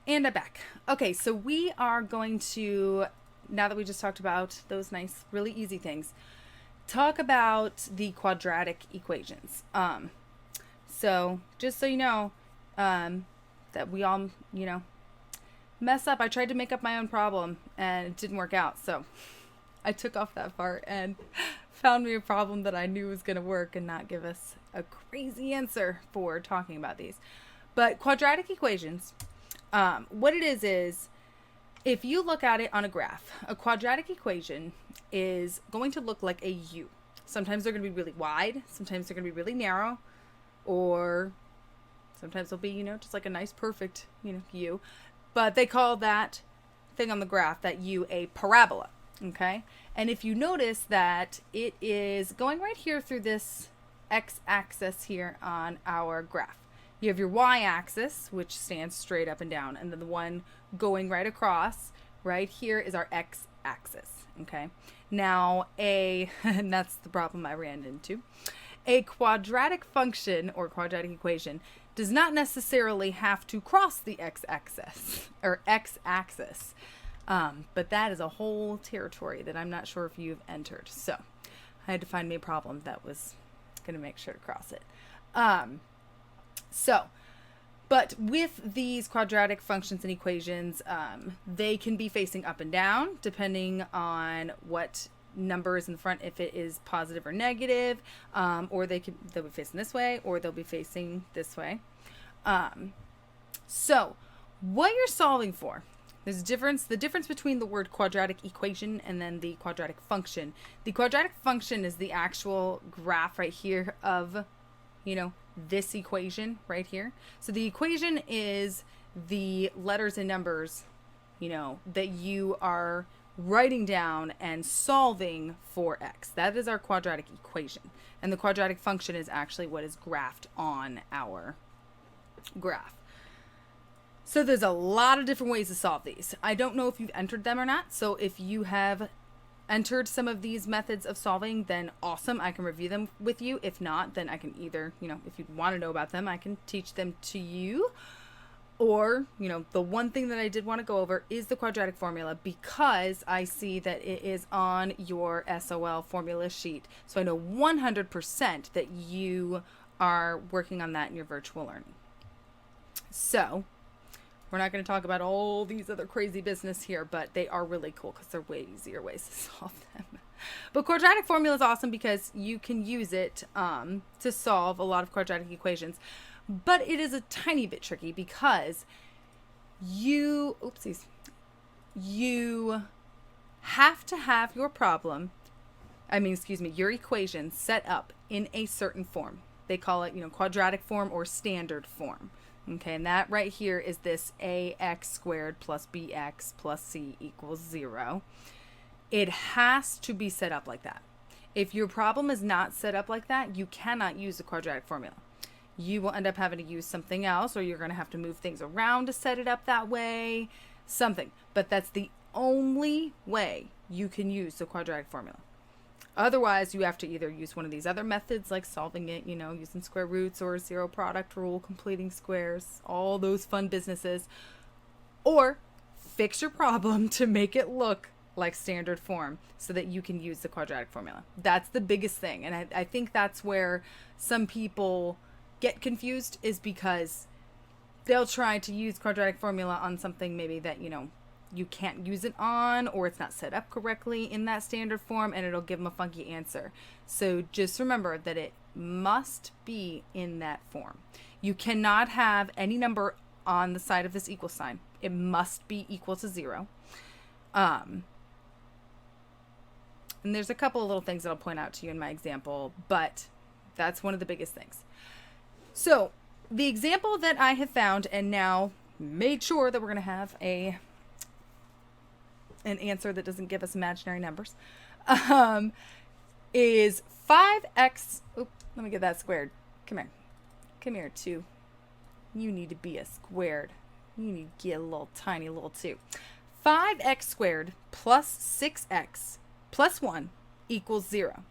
And I'm back. Okay, so we are going to, now that we just talked about those nice, really easy things, talk about the quadratic equations. So just so you know, that we all, mess up. I tried to make up my own problem and it didn't work out. So I took off that part and found me a problem that I knew was going to work and not give us a crazy answer for talking about these. But quadratic equations, what it is if you look at it on a graph, a quadratic equation is going to look like a U. Sometimes they're going to be really wide, sometimes they're going to be really narrow, or sometimes they'll be, just like a nice perfect, U. But they call that thing on the graph, that U, a parabola. Okay? And if you notice that it is going right here through this x-axis here on our graph. You have your y-axis, which stands straight up and down, and then the one going right across right here is our x-axis. Okay? Now, and that's the problem I ran into, a quadratic function or quadratic equation does not necessarily have to cross the x-axis or x-axis. But that is a whole territory that I'm not sure if you've entered. So I had to find me a problem that was going to make sure to cross it. But with these quadratic functions and equations, they can be facing up and down depending on what number is in front, if it is positive or negative, or they'll be facing this way, or they'll be facing this way. So what you're solving for, there's the difference between the word quadratic equation and then the quadratic function. The quadratic function is the actual graph right here of, this equation right here. So the equation is the letters and numbers, that you are writing down and solving for x. That is our quadratic equation. And the quadratic function is actually what is graphed on our graph. So there's a lot of different ways to solve these. I don't know if you've entered them or not. So if you have entered some of these methods of solving, then awesome. I can review them with you. If not, then I can either, if you want to know about them, I can teach them to you. Or, the one thing that I did want to go over is the quadratic formula, because I see that it is on your SOL formula sheet. So I know 100% that you are working on that in your virtual learning. So we're not going to talk about all these other crazy business here, but they are really cool because they're way easier ways to solve them. But quadratic formula is awesome because you can use it to solve a lot of quadratic equations. But it is a tiny bit tricky because you have to have your your equation set up in a certain form. They call it, quadratic form or standard form. Okay, and that right here is this ax squared plus bx plus c equals 0. It has to be set up like that. If your problem is not set up like that, you cannot use the quadratic formula. You will end up having to use something else, or you're going to have to move things around to set it up that way, something. But that's the only way you can use the quadratic formula. Otherwise, you have to either use one of these other methods, like solving it, using square roots or zero product rule, completing squares, all those fun businesses, or fix your problem to make it look like standard form so that you can use the quadratic formula. That's the biggest thing. And I think that's where some people get confused, is because they'll try to use quadratic formula on something maybe that, you can't use it on, or it's not set up correctly in that standard form, and it'll give them a funky answer. So just remember that it must be in that form. You cannot have any number on the side of this equal sign. It must be equal to 0. And there's a couple of little things that I'll point out to you in my example, but that's one of the biggest things. So the example that I have found and now made sure that we're going to have an answer that doesn't give us imaginary numbers, is 5x. Let me get that squared. Come here, 2. You need to be a squared. You need to get a little tiny little 2. 5x squared plus 6x plus 1 equals 0.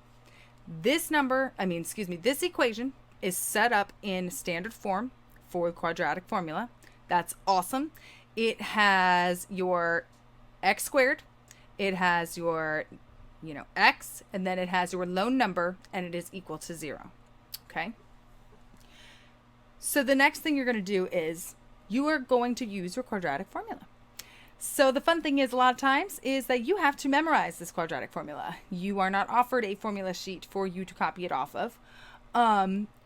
This equation is set up in standard form for the quadratic formula. That's awesome. it has your x squared, it has your, x, and then it has your lone number, and it is equal to 0. Okay? So the next thing you're going to do is you are going to use your quadratic formula. So the fun thing is a lot of times is that you have to memorize this quadratic formula. You are not offered a formula sheet for you to copy it off of.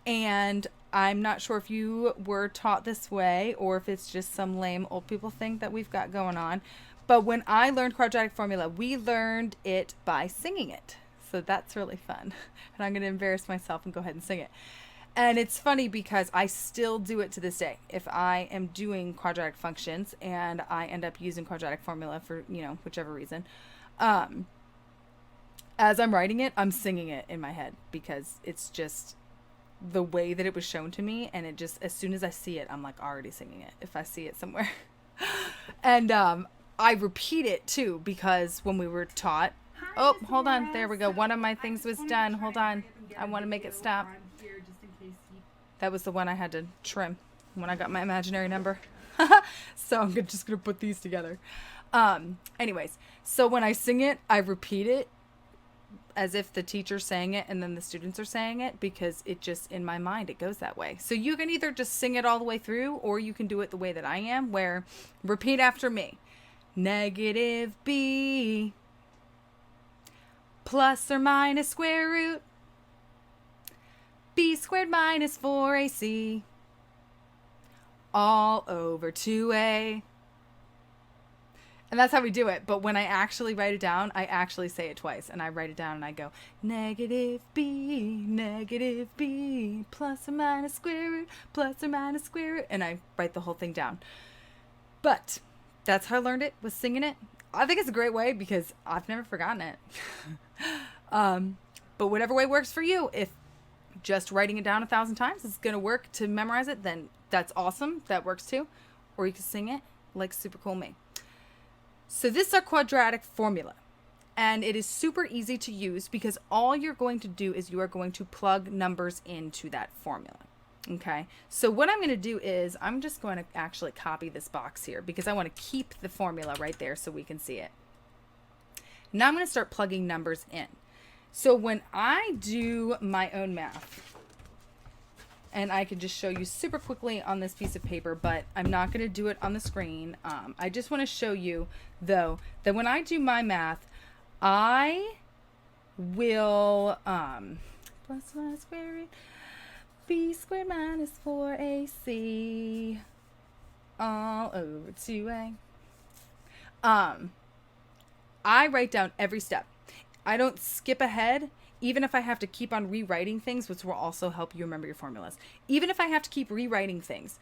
And I'm not sure if you were taught this way or if it's just some lame old people thing that we've got going on. But when I learned quadratic formula, we learned it by singing it. So that's really fun. And I'm going to embarrass myself and go ahead and sing it. And it's funny because I still do it to this day. If I am doing quadratic functions and I end up using quadratic formula for, whichever reason, as I'm writing it, I'm singing it in my head because it's just the way that it was shown to me. And it just, as soon as I see it, I'm like already singing it if I see it somewhere. And I repeat it too because when we were taught, oh, hold on. There we go. One of my things was done. Hold on. I want to make it stop. That was the one I had to trim when I got my imaginary number. So I'm just going to put these together. Anyways, so when I sing it, I repeat it as if the teacher's saying it and then the students are saying it because it just, in my mind, it goes that way. So you can either just sing it all the way through or you can do it the way that I am, where repeat after me. Negative b plus or minus square root b squared minus 4ac all over 2a. And that's how we do it. But when I actually write it down, I actually say it twice. And I write it down and I go, negative b, plus or minus square root, plus or minus square root. And I write the whole thing down. But that's how I learned it, was singing it. I think it's a great way because I've never forgotten it. But whatever way works for you, if just writing it down 1,000 times is going to work to memorize it, then that's awesome. That works too. Or you can sing it like super cool me. So this is our quadratic formula. And it is super easy to use because all you're going to do is you are going to plug numbers into that formula. Okay. So what I'm going to do is I'm just going to actually copy this box here because I want to keep the formula right there so we can see it. Now I'm going to start plugging numbers in. So when I do my own math, and I can just show you super quickly on this piece of paper, but I'm not going to do it on the screen. I just want to show you, though, that when I do my math, I will plus minus square root b squared minus 4ac all over 2a. I write down every step. I don't skip ahead, even if I have to keep on rewriting things, which will also help you remember your formulas. Even if I have to keep rewriting things,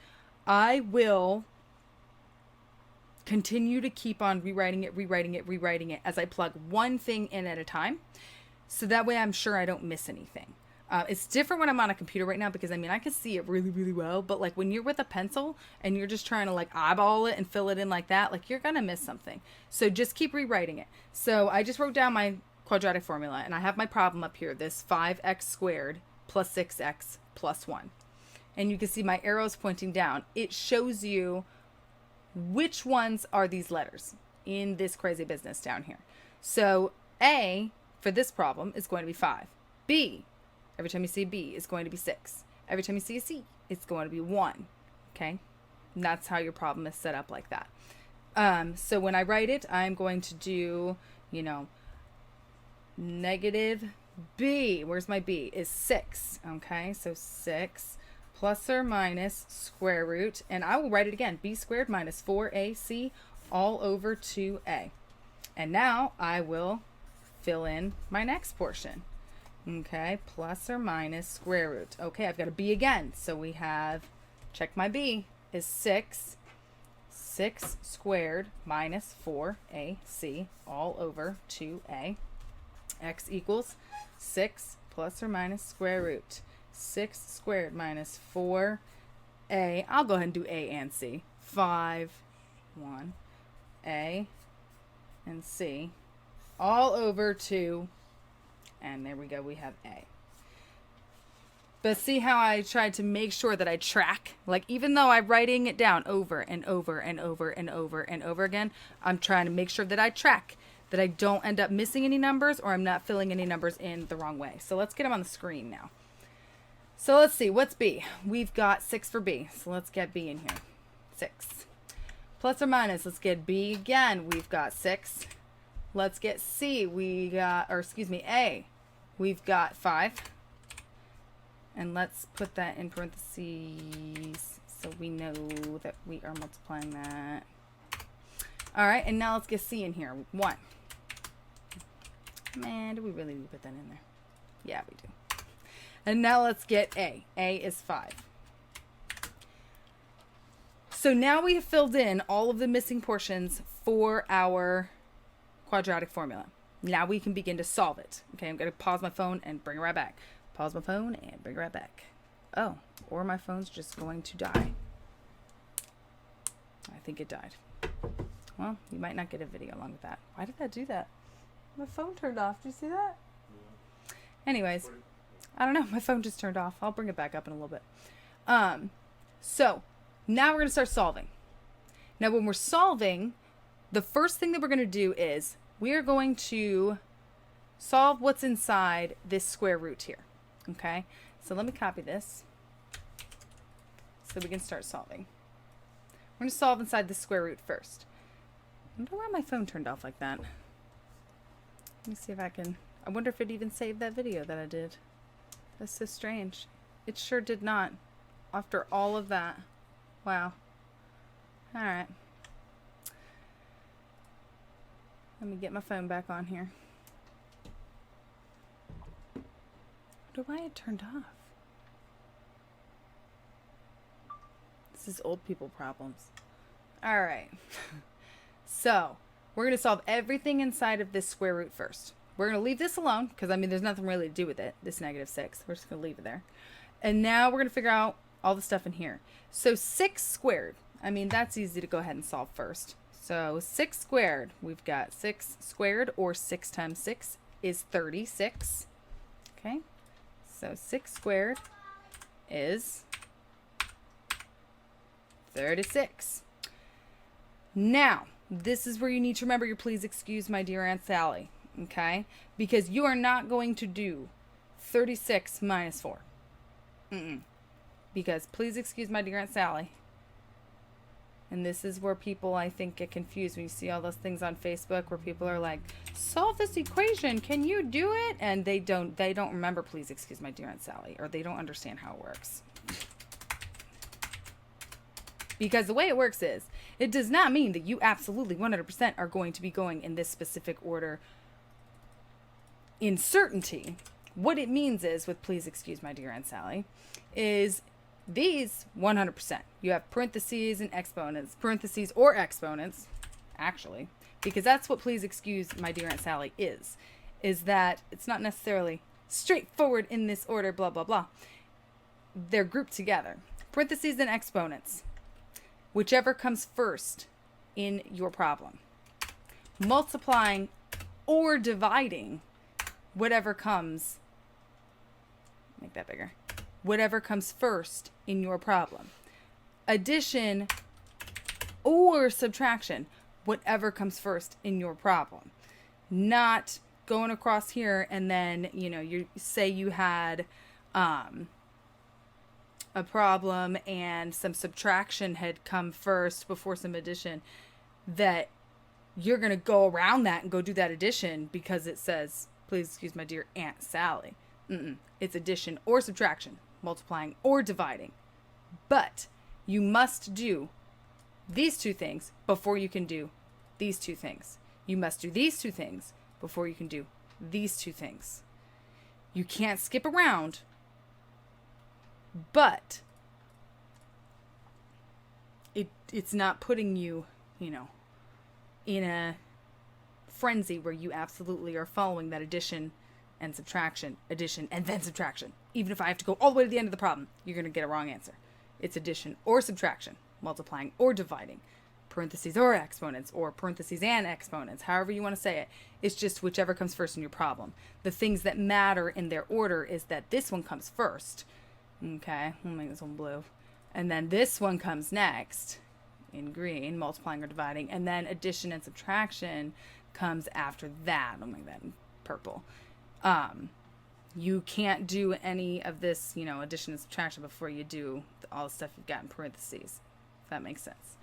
I will continue to keep on rewriting it as I plug one thing in at a time. So that way I'm sure I don't miss anything. It's different when I'm on a computer right now because, I can see it really, really well. But, like, when you're with a pencil and you're just trying to, like, eyeball it and fill it in like that, like, you're going to miss something. So just keep rewriting it. So I just wrote down my quadratic formula, and I have my problem up here, this 5x squared plus 6x plus 1. And you can see my arrows pointing down. It shows you which ones are these letters in this crazy business down here. So A, for this problem, is going to be 5. B, every time you see a B, is going to be 6. Every time you see a C, it's going to be 1. Okay? And that's how your problem is set up like that. So when I write it, I'm going to do, negative b, where's my b, is 6. Okay, so 6 plus or minus square root, and I will write it again, b squared minus 4ac all over 2a. And now I will fill in my next portion. Okay, plus or minus square root. Okay, I've got a b again, so we have, check my b, is 6 squared minus 4ac all over 2a. X equals 6 plus or minus square root 6 squared minus 4a. I'll go ahead and do a and c. 5, 1, a and c all over 2, and there we go, we have a. But see how I tried to make sure that I track? Like, even though I'm writing it down over and over and over and over and over again, I'm trying to make sure that I track, that I don't end up missing any numbers or I'm not filling any numbers in the wrong way. So let's get them on the screen now. So let's see, what's B? We've got 6 for B. So let's get B in here. 6. Plus or minus, let's get B again. We've got 6. Let's get C. A. We've got 5. And let's put that in parentheses so we know that we are multiplying that. All right, and now let's get C in here. 1. Man, do we really need to put that in there? Yeah, we do. And now let's get A. A is 5. So now we have filled in all of the missing portions for our quadratic formula. Now we can begin to solve it. Okay, I'm going to pause my phone and bring it right back. Pause my phone and bring it right back. Oh, or my phone's just going to die. I think it died. Well, you might not get a video along with that. Why did that do that? My phone turned off. Did you see that? Anyways, I don't know. My phone just turned off. I'll bring it back up in a little bit. So now we're going to start solving. Now when we're solving, the first thing that we're going to do is we are going to solve what's inside this square root here. Okay, so let me copy this so we can start solving. We're going to solve inside the square root first. I wonder why my phone turned off like that. Let me see if I can. I wonder if it even saved that video that I did. That's so strange. It sure did not. After all of that. Wow. Alright. Let me get my phone back on here. I wonder why it turned off. This is old people problems. Alright. So, we're going to solve everything inside of this square root first. We're going to leave this alone because, I mean, there's nothing really to do with it, this -6. We're just going to leave it there. And now we're going to figure out all the stuff in here. So 6 squared. I mean, that's easy to go ahead and solve first. So 6 squared. We've got 6 squared, or 6 times 6 is 36. Okay. So 6 squared is 36. Now, this is where you need to remember your please excuse my dear Aunt Sally. Okay? Because you are not going to do 36 minus 4. Because please excuse my dear Aunt Sally. And this is where people, I think, get confused when you see all those things on Facebook where people are like, solve this equation, can you do it? And they don't remember please excuse my dear Aunt Sally, or they don't understand how it works. Because the way it works is, it does not mean that you absolutely 100% are going to be going in this specific order in certainty. What it means is, with please excuse my dear Aunt Sally, is these 100%. You have parentheses and exponents, parentheses or exponents, actually, because that's what please excuse my dear Aunt Sally is that it's not necessarily straightforward in this order, blah, blah, blah. They're grouped together. Parentheses and exponents, whichever comes first in your problem. Multiplying or dividing, whatever comes, make that bigger, whatever comes first in your problem. Addition or subtraction, whatever comes first in your problem. Not going across here and then, you say you had a problem and some subtraction had come first before some addition, that you're going to go around that and go do that addition because it says, please excuse my dear Aunt Sally. It's addition or subtraction, multiplying or dividing. But you must do these two things before you can do these two things. You must do these two things before you can do these two things. You can't skip around, but it's not putting you, in a frenzy where you absolutely are following that addition and subtraction, addition and then subtraction. Even if I have to go all the way to the end of the problem, you're going to get a wrong answer. It's addition or subtraction, multiplying or dividing, parentheses or exponents, or parentheses and exponents, however you want to say it. It's just whichever comes first in your problem. The things that matter in their order is that this one comes first, Okay, we'll make this one blue. And then this one comes next in green, multiplying or dividing. And then addition and subtraction comes after that. I'll make that in purple. You can't do any of this, you know, addition and subtraction before you do all the stuff you've got in parentheses, if that makes sense.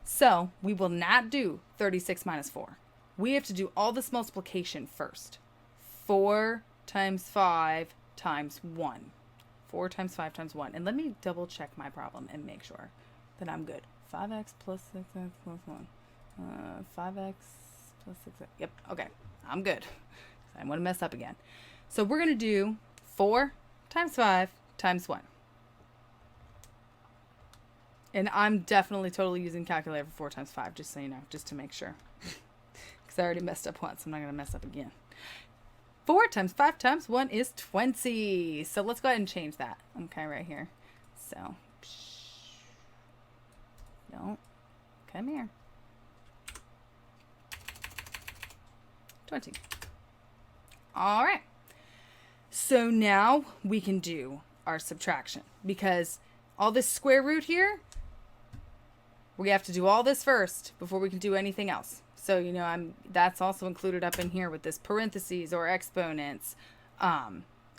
So we will not do 36 minus 4. We have to do all this multiplication first. 4 times 5 times 1. 4 times 5 times 1. And let me double check my problem and make sure that I'm good. 5x plus 6x plus 1. 5x plus 6x. Yep, okay. I'm good. I want to mess up again. So we're going to do 4 times 5 times 1. And I'm definitely totally using calculator for 4 times 5, just so you know, just to make sure. Because I already messed up once. I'm not going to mess up again. 4 times 5 times 1 is 20. So let's go ahead and change that. Okay, right here. So, don't come here. 20. All right. So now we can do our subtraction, because all this square root here, we have to do all this first before we can do anything else. So, you know, that's also included up in here with this parentheses or exponents.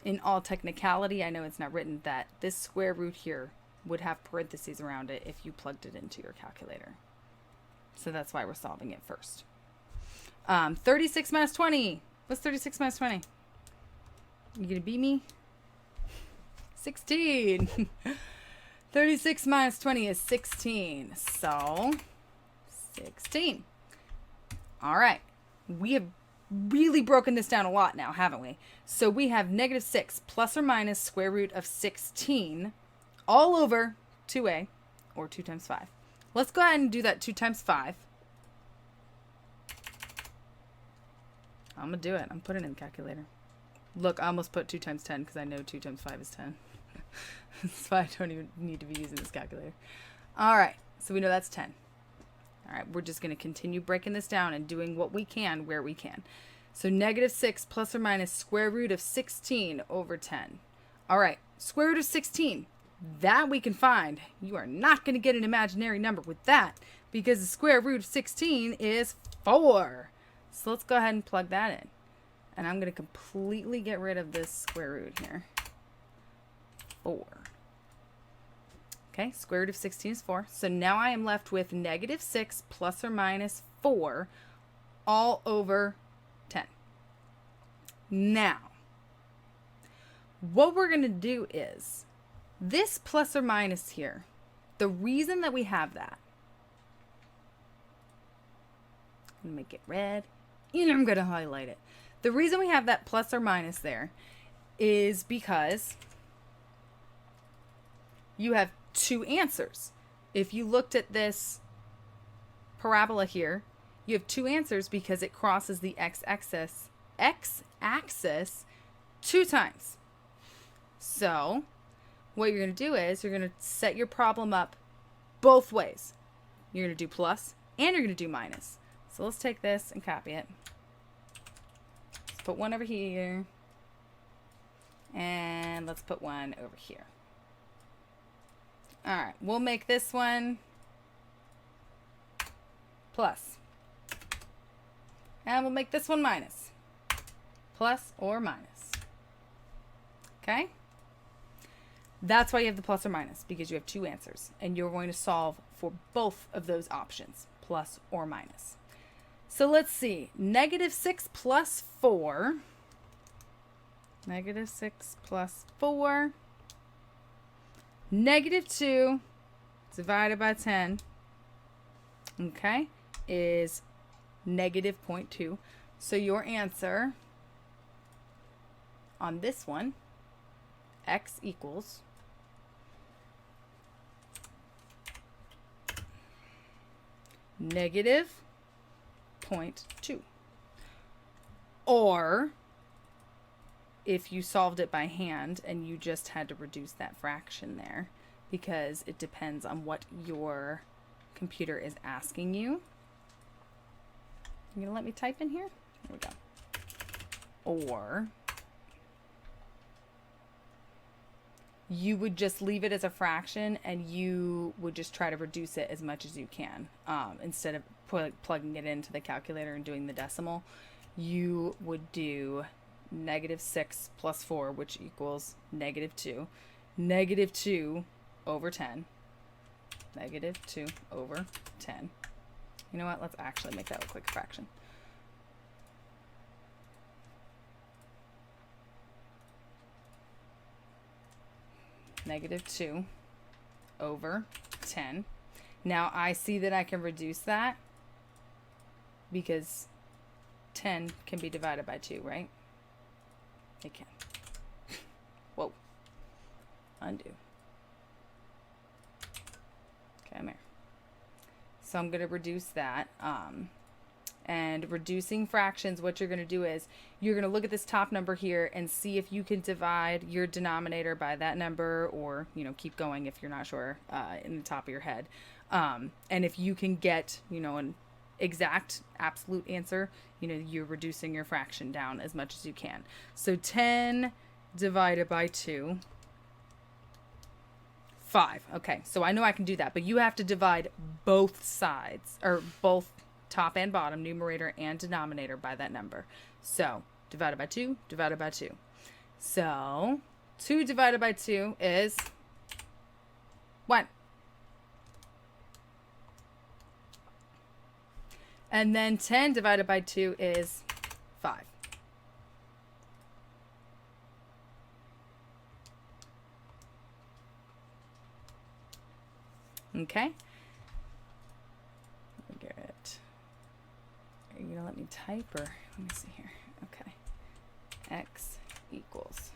In all technicality, I know it's not written that this square root here would have parentheses around it if you plugged it into your calculator. So that's why we're solving it first. 36 minus 20. What's 36 minus 20? You gonna beat me? 16. 36 minus 20 is 16. So, 16. All right. We have really broken this down a lot now, haven't we? So we have negative 6 plus or minus square root of 16 all over 2a, or 2 times 5. Let's go ahead and do that 2 times 5. I'm going to do it. I'm putting it in the calculator. Look, I almost put 2 times 10 because I know 2 times 5 is 10. That's why I don't even need to be using this calculator. All right. So we know that's 10. All right. We're just going to continue breaking this down and doing what we can where we can. So negative 6 plus or minus square root of 16 over 10. All right. Square root of 16. That we can find. You are not going to get an imaginary number with that, because the square root of 16 is 4. So let's go ahead and plug that in. And I'm going to completely get rid of this square root here. 4. Okay, square root of 16 is 4. So now I am left with negative 6 plus or minus 4 all over 10. Now, what we're going to do is this plus or minus here, the reason that we have that, I'm going to make it red, and I'm going to highlight it. The reason we have that plus or minus there is because you have 2 answers. If you looked at this parabola here, you have 2 answers because it crosses the x-axis 2 times. So what you're going to do is you're going to set your problem up both ways. You're going to do plus and you're going to do minus. So let's take this and copy it. Let's put one over here. And let's put one over here. All right, we'll make this one plus. And we'll make this one minus. Plus or minus. Okay? That's why you have the plus or minus, because you have 2 answers. And you're going to solve for both of those options, plus or minus. So let's see. Negative 6 plus 4. Negative 6 plus 4. Negative 2 divided by 10, okay, is negative 0.2. So your answer on this one, x equals negative 0.2. Or if you solved it by hand and you just had to reduce that fraction there, because it depends on what your computer is asking you. You gonna let me type in here? There we go. Or you would just leave it as a fraction and you would just try to reduce it as much as you can. Instead of plugging it into the calculator and doing the decimal, you would do -6 plus 4, which equals -2. -2 over 10. -2 over 10. You know what? Let's actually make that a quick fraction. -2 over 10. Now I see that I can reduce that because 10 can be divided by 2, right? It can. Whoa. Undo. Come here. So I'm going to reduce that. And reducing fractions, what you're going to do is you're going to look at this top number here and see if you can divide your denominator by that number, or, you know, keep going if you're not sure in the top of your head. And if you can get, you know, an exact absolute answer, you know, you're reducing your fraction down as much as you can. So 10 divided by 2, 5. Okay, so I know I can do that, but you have to divide both sides, or both top and bottom, numerator and denominator, by that number. So divided by 2, divided by 2. So 2 divided by 2 is 1. And then 10 divided by 2 is 5. Okay. Get it. Are you gonna let me type, or let me see here? Okay. X equals.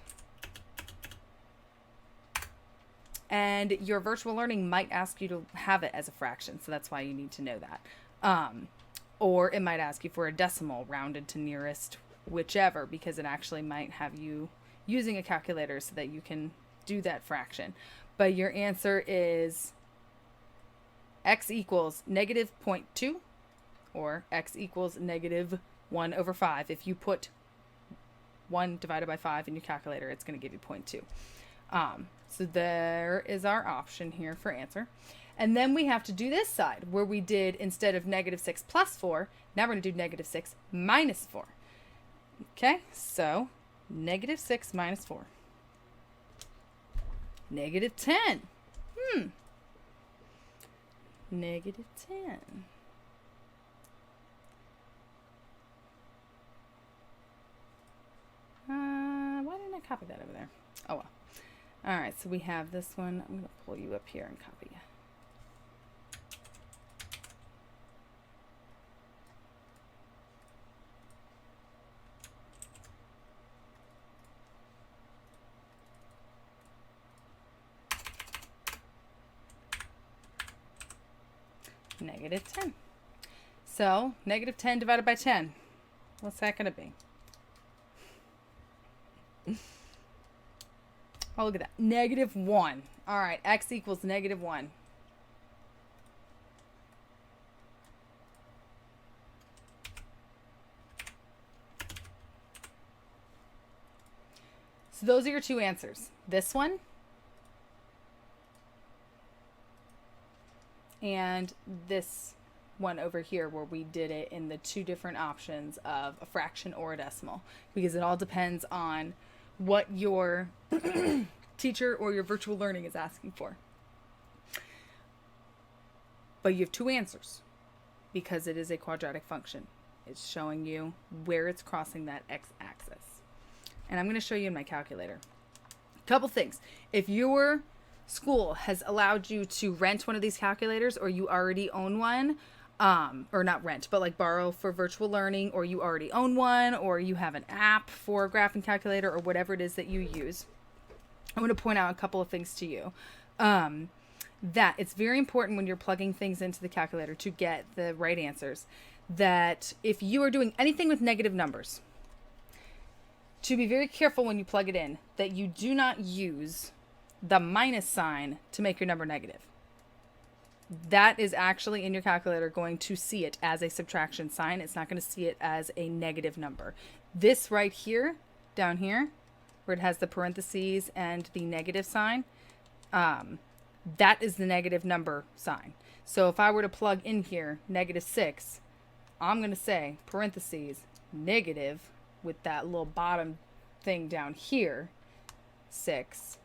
And your virtual learning might ask you to have it as a fraction, so that's why you need to know that. Or it might ask you for a decimal rounded to nearest whichever, because it actually might have you using a calculator so that you can do that fraction. But your answer is x equals -0.2, or x equals -1 over 5. If you put 1 divided by 5 in your calculator, it's going to give you 0.2. So there is our option here for answer. And then we have to do this side where we did, instead of -6 plus 4, now we're going to do -6 minus 4. Okay, so -6 minus 4. -10. -10. Why didn't I copy that over there? Oh well. All right, so we have this one. I'm going to pull you up here and copy you. -10. So -10 divided by 10. What's that going to be? Oh, look at that. -1. All right, x equals -1. So those are your two answers. This one and this one over here, where we did it in the two different options of a fraction or a decimal, because it all depends on what your teacher or your virtual learning is asking for. But you have two answers because it is a quadratic function. It's showing you where it's crossing that x-axis. And I'm going to show you in my calculator. A couple things. If your school has allowed you to rent one of these calculators, or you already own one, or not rent, but like borrow for virtual learning, or you already own one, or you have an app for a graphing calculator, or whatever it is that you use, I'm going to point out a couple of things to you. That it's very important when you're plugging things into the calculator to get the right answers, that if you are doing anything with negative numbers, to be very careful when you plug it in, that you do not use the minus sign to make your number negative. That is actually in your calculator going to see it as a subtraction sign. It's not going to see it as a negative number. This right here, down here, where it has the parentheses and the negative sign, that is the negative number sign. So if I were to plug in here -6, I'm going to say parentheses negative with that little bottom thing down here, 6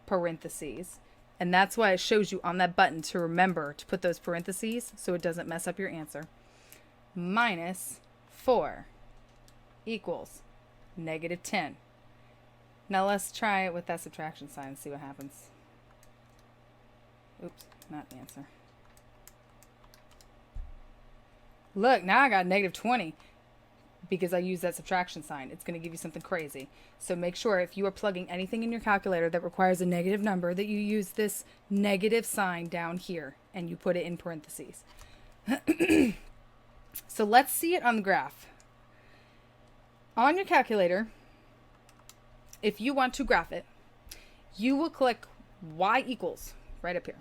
parentheses. And that's why it shows you on that button to remember to put those parentheses so it doesn't mess up your answer. -4 equals -10. Now let's try it with that subtraction sign and see what happens. Oops, not the answer. Look, now I got -20 because I used that subtraction sign. It's going to give you something crazy. So make sure if you are plugging anything in your calculator that requires a negative number that you use this negative sign down here and you put it in parentheses. So let's see it on the graph. On your calculator, if you want to graph it, you will click y equals right up here.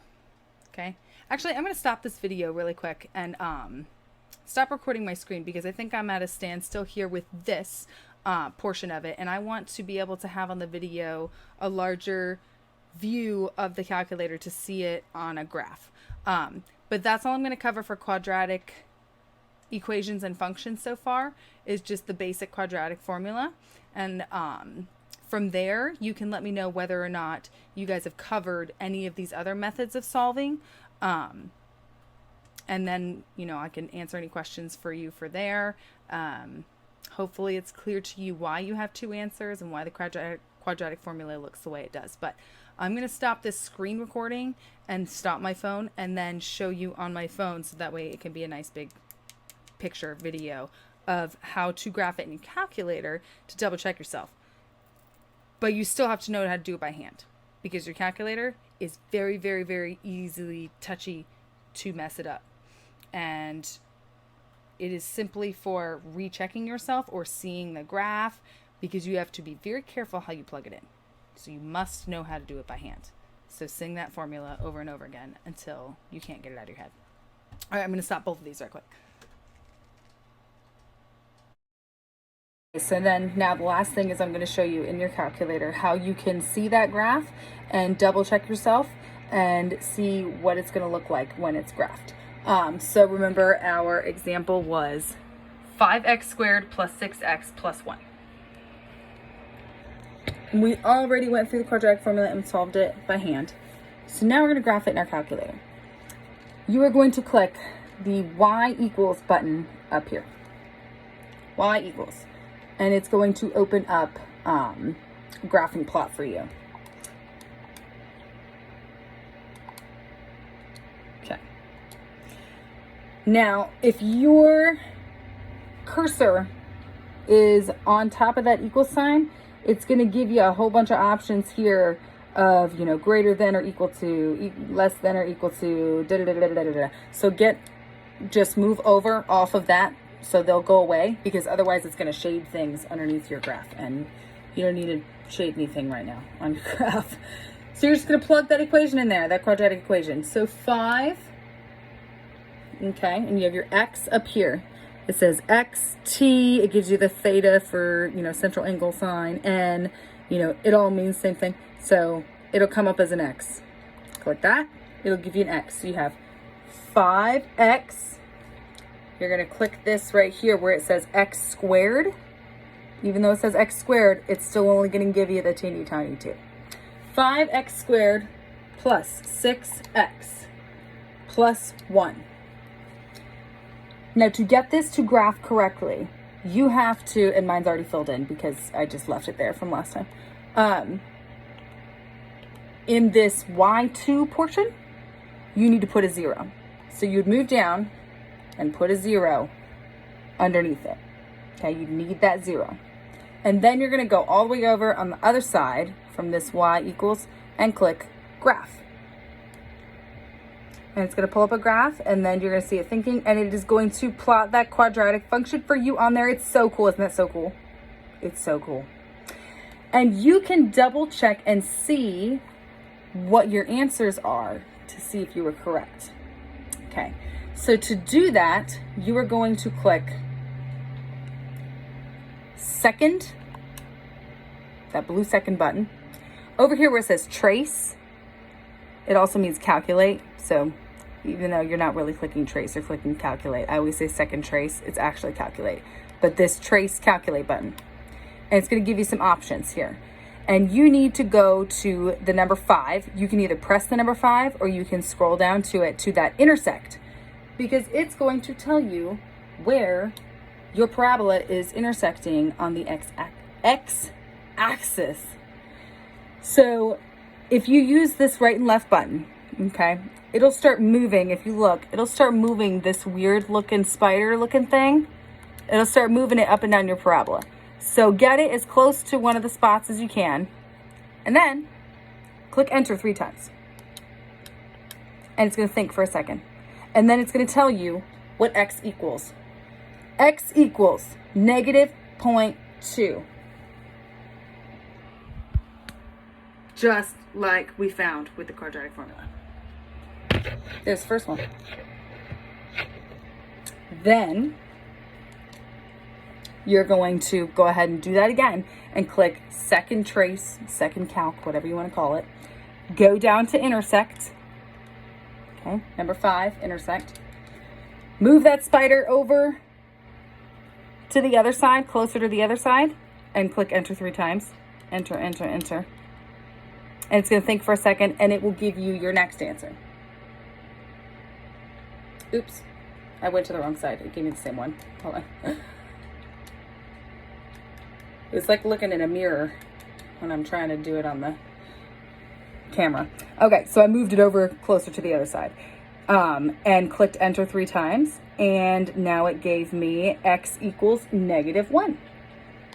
Okay. Actually, I'm going to stop this video really quick and stop recording my screen because I think I'm at a standstill here with this portion of it, and I want to be able to have on the video a larger view of the calculator to see it on a graph. But that's all I'm going to cover for quadratic equations and functions so far, is just the basic quadratic formula. And from there, you can let me know whether or not you guys have covered any of these other methods of solving. And then, you know, I can answer any questions for you for there. Hopefully it's clear to you why you have two answers and why the quadratic formula looks the way it does. But I'm going to stop this screen recording and stop my phone and then show you on my phone so that way it can be a nice big picture video of how to graph it in your calculator to double check yourself. But you still have to know how to do it by hand because your calculator is very, very, very easily touchy to mess it up. And it is simply for rechecking yourself or seeing the graph because you have to be very careful how you plug it in. So you must know how to do it by hand. So sing that formula over and over again until you can't get it out of your head. All right, I'm going to stop both of these right quick. So then now the last thing is I'm going to show you in your calculator how you can see that graph and double check yourself and see what it's going to look like when it's graphed. So remember our example was 5x squared plus 6x plus 1. We already went through the quadratic formula and solved it by hand. So now we're going to graph it in our calculator. You are going to click the y equals button up here. Y equals. And it's going to open up graphing plot for you. Okay. Now, if your cursor is on top of that equal sign, it's going to give you a whole bunch of options here of, you know, greater than or equal to, less than or equal to, da da da da da da da. So just move over off of that so they'll go away, because otherwise it's going to shade things underneath your graph, and you don't need to shade anything right now on your graph. So you're just going to plug that equation in there, that quadratic equation. So 5, okay, and you have your x up here. It says xt, it gives you the theta for, you know, central angle sign, and, you know, it all means the same thing. So it'll come up as an x. Click that, it'll give you an x. So you have 5x. You're going to click this right here where it says x squared. Even though it says x squared, it's still only going to give you the teeny tiny 2. 5x squared plus 6x plus 1. Now to get this to graph correctly, you have to, and mine's already filled in because I just left it there from last time. In this y2 portion, you need to put a 0. So you'd move down and put a 0 underneath it. Okay, you need that 0. And then you're going to go all the way over on the other side from this y equals and click graph. And it's going to pull up a graph, and then you're going to see it thinking, and it is going to plot that quadratic function for you on there. It's so cool. Isn't that so cool? It's so cool. And you can double check and see what your answers are to see if you were correct. Okay. So to do that, you are going to click second that blue second button. Over here where it says trace, it also means calculate. So even though you're not really clicking trace, you're clicking calculate. I always say second trace, it's actually calculate. But this trace calculate button, and it's going to give you some options here. And you need to go to the number 5. You can either press the number 5 or you can scroll down to it to that intersect, because it's going to tell you where your parabola is intersecting on the x-axis. So if you use this right and left button, okay, it'll start moving. If you look, it'll start moving this weird looking spider looking thing. It'll start moving it up and down your parabola. So get it as close to one of the spots as you can, and then click enter 3 times. And it's going to think for a second. And then it's going to tell you what x equals. X equals -0.2. Just like we found with the quadratic formula. There's the first one. Then you're going to go ahead and do that again and click second trace, second calc, whatever you want to call it. Go down to intersect. Okay, number 5, intersect. Move that spider over to the other side, closer to the other side, and click enter 3 times. Enter, enter, enter. And it's going to think for a second, and it will give you your next answer. Oops, I went to the wrong side. It gave me the same one. Hold on. It's like looking in a mirror when I'm trying to do it on the camera. Okay, so I moved it over closer to the other side and clicked enter 3 times. And now it gave me x equals -1.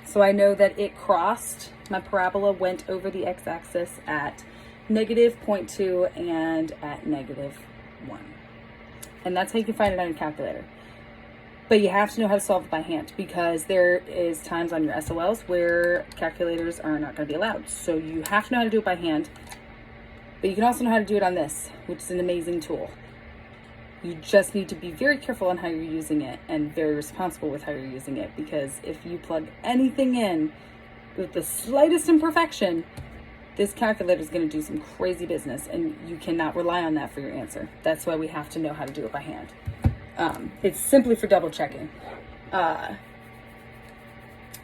So I know that it crossed, my parabola went over the x-axis at -0.2 and at -1. And that's how you can find it on your calculator. But you have to know how to solve it by hand, because there is times on your SOLs where calculators are not going to be allowed. So you have to know how to do it by hand. But you can also know how to do it on this, which is an amazing tool. You just need to be very careful on how you're using it and very responsible with how you're using it, because if you plug anything in with the slightest imperfection, this calculator is going to do some crazy business, and you cannot rely on that for your answer. That's why we have to know how to do it by hand. It's simply for double checking. But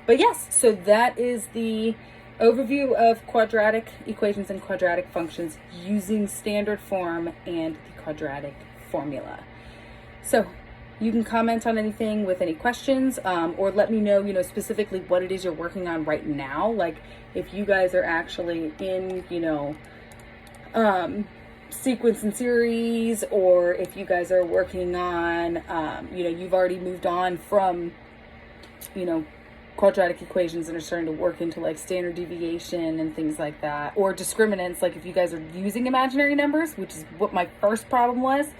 yes, so that is the overview of quadratic equations and quadratic functions using standard form and the quadratic formula. So you can comment on anything with any questions, or let me know, specifically what it is you're working on right now. Like if you guys are actually in, sequence and series, or if you guys are working on, you've already moved on from, quadratic equations and are starting to work into like standard deviation and things like that, or discriminants. Like if you guys are using imaginary numbers, which is what my first problem was,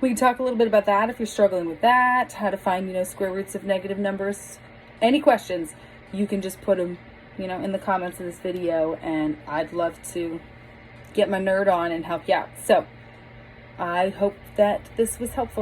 we can talk a little bit about that if you're struggling with that, how to find, square roots of negative numbers. Any questions, you can just put them, in the comments of this video, and I'd love to get my nerd on and help you out. So I hope that this was helpful.